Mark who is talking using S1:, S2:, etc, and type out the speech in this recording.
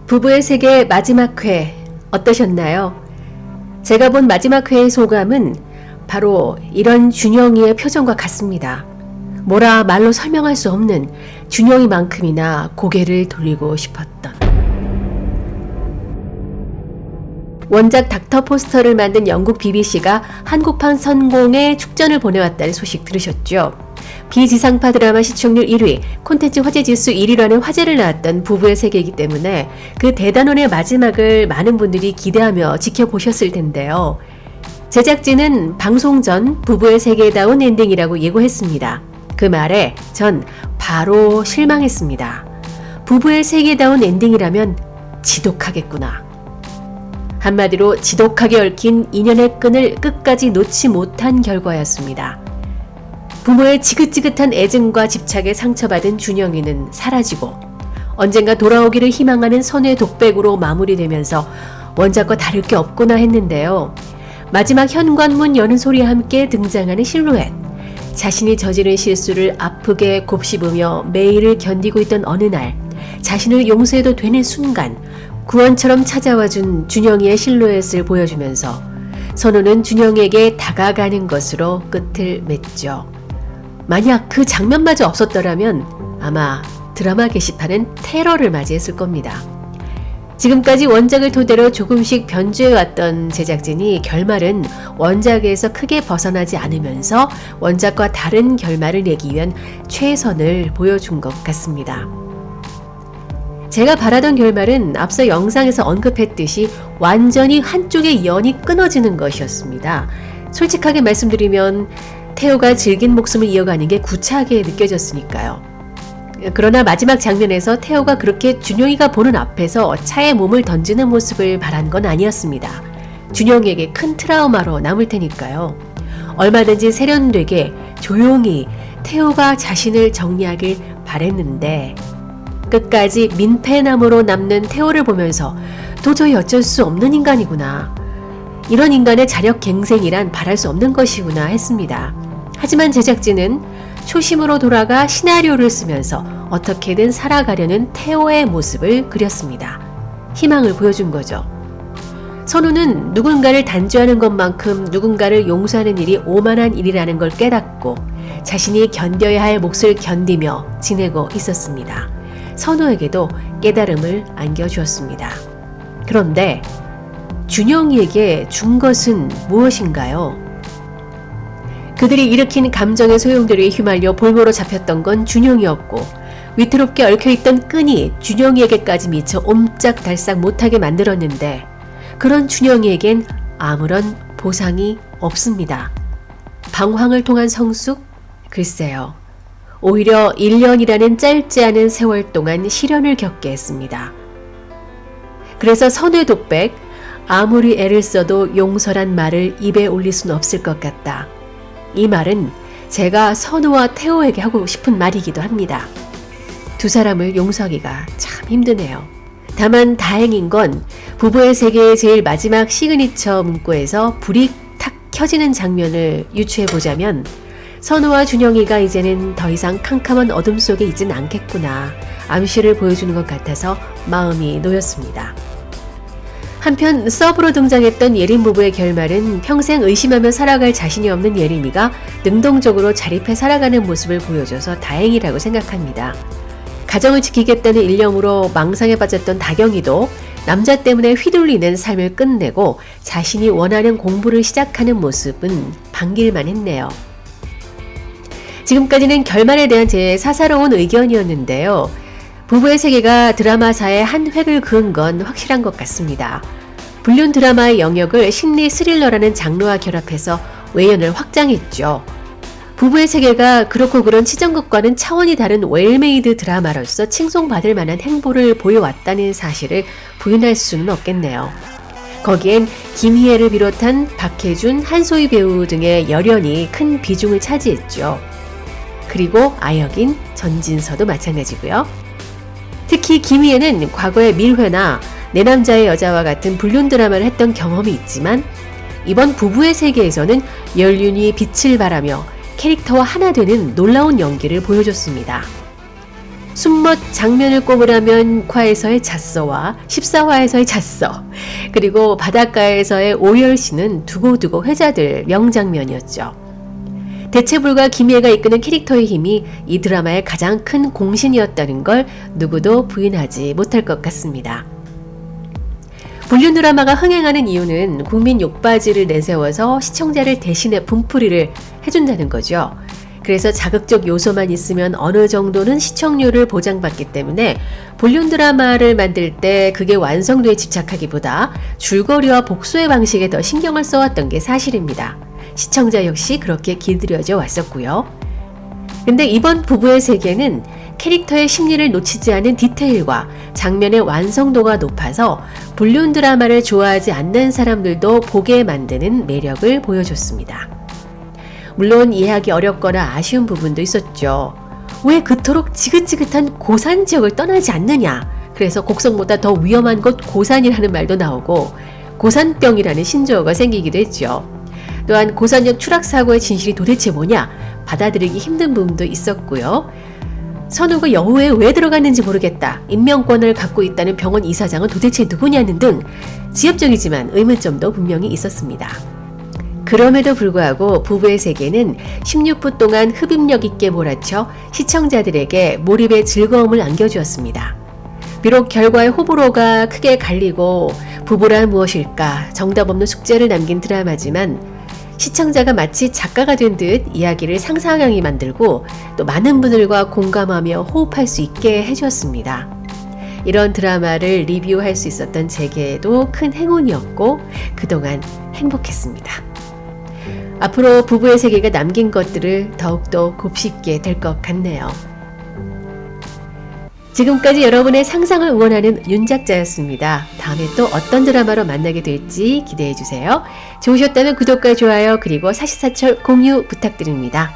S1: 부부의 세계 마지막 회 어떠셨나요? 제가 본 마지막 회의 소감은 바로 이런 준영이의 표정과 같습니다. 뭐라 말로 설명할 수 없는 준영이만큼이나 고개를 돌리고 싶었던. 원작 닥터 포스터를 만든 영국 BBC가 한국판 선공에 축전을 보내왔다는 소식 들으셨죠? 비지상파 드라마 시청률 1위, 콘텐츠 화제지수 1위라는 화제를 낳았던 부부의 세계이기 때문에 그 대단원의 마지막을 많은 분들이 기대하며 지켜보셨을 텐데요. 제작진은 방송 전 부부의 세계다운 엔딩이라고 예고했습니다. 그 말에 전 바로 실망했습니다. 부부의 세계다운 엔딩이라면 지독하겠구나. 한마디로 지독하게 얽힌 인연의 끈을 끝까지 놓지 못한 결과였습니다. 부모의 지긋지긋한 애증과 집착에 상처받은 준영이는 사라지고 언젠가 돌아오기를 희망하는 선우의 독백으로 마무리되면서 원작과 다를 게 없구나 했는데요. 마지막 현관문 여는 소리와 함께 등장하는 실루엣. 자신이 저지른 실수를 아프게 곱씹으며 매일을 견디고 있던 어느 날 자신을 용서해도 되는 순간 구원처럼 찾아와준 준영이의 실루엣을 보여주면서 선우는 준영이에게 다가가는 것으로 끝을 맺죠. 만약 그 장면마저 없었더라면 아마 드라마 게시판은 테러를 맞이했을 겁니다. 지금까지 원작을 토대로 조금씩 변주해왔던 제작진이 결말은 원작에서 크게 벗어나지 않으면서 원작과 다른 결말을 내기 위한 최선을 보여준 것 같습니다. 제가 바라던 결말은 앞서 영상에서 언급했듯이 완전히 한쪽의 연이 끊어지는 것이었습니다. 솔직하게 말씀드리면 태호가 질긴 목숨을 이어가는 게 구차하게 느껴졌으니까요. 그러나 마지막 장면에서 태호가 그렇게 준영이가 보는 앞에서 차에 몸을 던지는 모습을 바란 건 아니었습니다. 준영이에게 큰 트라우마로 남을 테니까요. 얼마든지 세련되게 조용히 태호가 자신을 정리하길 바랬는데 끝까지 민폐나무로 남는 태호를 보면서 도저히 어쩔 수 없는 인간이구나. 이런 인간의 자력갱생이란 바랄 수 없는 것이구나 했습니다. 하지만 제작진은 초심으로 돌아가 시나리오를 쓰면서 어떻게든 살아가려는 태호의 모습을 그렸습니다. 희망을 보여준 거죠. 선우는 누군가를 단죄하는 것만큼 누군가를 용서하는 일이 오만한 일이라는 걸 깨닫고 자신이 견뎌야 할 몫을 견디며 지내고 있었습니다. 선우에게도 깨달음을 안겨주었습니다. 그런데 준영이에게 준 것은 무엇인가요? 그들이 일으킨 감정의 소용돌이에 휘말려 볼모로 잡혔던 건 준영이었고 위태롭게 얽혀있던 끈이 준영이에게까지 미쳐 옴짝달싹 못하게 만들었는데 그런 준영이에겐 아무런 보상이 없습니다. 방황을 통한 성숙? 글쎄요. 오히려 1년이라는 짧지 않은 세월 동안 시련을 겪게 했습니다. 그래서 선우의 독백, 아무리 애를 써도 용서란 말을 입에 올릴 수는 없을 것 같다. 이 말은 제가 선우와 태호에게 하고 싶은 말이기도 합니다. 두 사람을 용서하기가 참 힘드네요. 다만 다행인 건 부부의 세계의 제일 마지막 시그니처 문구에서 불이 탁 켜지는 장면을 유추해보자면 선우와 준영이가 이제는 더 이상 캄캄한 어둠 속에 있진 않겠구나 암시를 보여주는 것 같아서 마음이 놓였습니다. 한편 서브로 등장했던 예림 부부의 결말은 평생 의심하며 살아갈 자신이 없는 예림이가 능동적으로 자립해 살아가는 모습을 보여줘서 다행이라고 생각합니다. 가정을 지키겠다는 일념으로 망상에 빠졌던 다경이도 남자 때문에 휘둘리는 삶을 끝내고 자신이 원하는 공부를 시작하는 모습은 반길만 했네요. 지금까지는 결말에 대한 제 사사로운 의견이었는데요. 부부의 세계가 드라마사의 한 획을 그은 건 확실한 것 같습니다. 불륜 드라마의 영역을 심리 스릴러라는 장르와 결합해서 외연을 확장했죠. 부부의 세계가 그렇고 그런 치정극과는 차원이 다른 웰메이드 드라마로서 칭송받을 만한 행보를 보여왔다는 사실을 부인할 수는 없겠네요. 거기엔 김희애를 비롯한 박해준, 한소희 배우 등의 열연이 큰 비중을 차지했죠. 그리고 아역인 전진서도 마찬가지고요. 특히 김희애는 과거의 밀회나 내 남자의 여자와 같은 불륜 드라마를 했던 경험이 있지만 이번 부부의 세계에서는 연륜이 빛을 발하며 캐릭터와 하나 되는 놀라운 연기를 보여줬습니다. 숨멋 장면을 꼽으라면 과에서의 잣서와 14화에서의 잣서, 그리고 바닷가에서의 오열시는 두고두고 회자될 명장면이었죠. 대체불가 김희애가 이끄는 캐릭터의 힘이 이 드라마의 가장 큰 공신이었다는 걸 누구도 부인하지 못할 것 같습니다. 불륜 드라마가 흥행하는 이유는 국민 욕바지를 내세워서 시청자를 대신해 분풀이를 해준다는 거죠. 그래서 자극적 요소만 있으면 어느 정도는 시청률을 보장받기 때문에 불륜 드라마를 만들 때 그게 완성도에 집착하기보다 줄거리와 복수의 방식에 더 신경을 써왔던 게 사실입니다. 시청자 역시 그렇게 길들여져 왔었고요. 근데 이번 부부의 세계는 캐릭터의 심리를 놓치지 않은 디테일과 장면의 완성도가 높아서 불륜 드라마를 좋아하지 않는 사람들도 보게 만드는 매력을 보여줬습니다. 물론 이해하기 어렵거나 아쉬운 부분도 있었죠. 왜 그토록 지긋지긋한 고산 지역을 떠나지 않느냐? 그래서 곡성보다 더 위험한 곳 고산이라는 말도 나오고 고산병이라는 신조어가 생기기도 했죠. 또한 고산역 추락사고의 진실이 도대체 뭐냐? 받아들이기 힘든 부분도 있었고요. 선우가 여우에 왜 들어갔는지 모르겠다. 인명권을 갖고 있다는 병원 이사장은 도대체 누구냐는 등 지엽적이지만 의문점도 분명히 있었습니다. 그럼에도 불구하고 부부의 세계는 16부 동안 흡입력 있게 몰아쳐 시청자들에게 몰입의 즐거움을 안겨주었습니다. 비록 결과의 호불호가 크게 갈리고 부부란 무엇일까 정답 없는 숙제를 남긴 드라마지만 시청자가 마치 작가가 된 듯 이야기를 상상하게 만들고 또 많은 분들과 공감하며 호흡할 수 있게 해주었습니다. 이런 드라마를 리뷰할 수 있었던 제게도 큰 행운이었고 그동안 행복했습니다. 앞으로 부부의 세계가 남긴 것들을 더욱더 곱씹게 될 것 같네요. 지금까지 여러분의 상상을 응원하는 윤작자였습니다. 다음에 또 어떤 드라마로 만나게 될지 기대해주세요. 좋으셨다면 구독과 좋아요 그리고 사시사철 공유 부탁드립니다.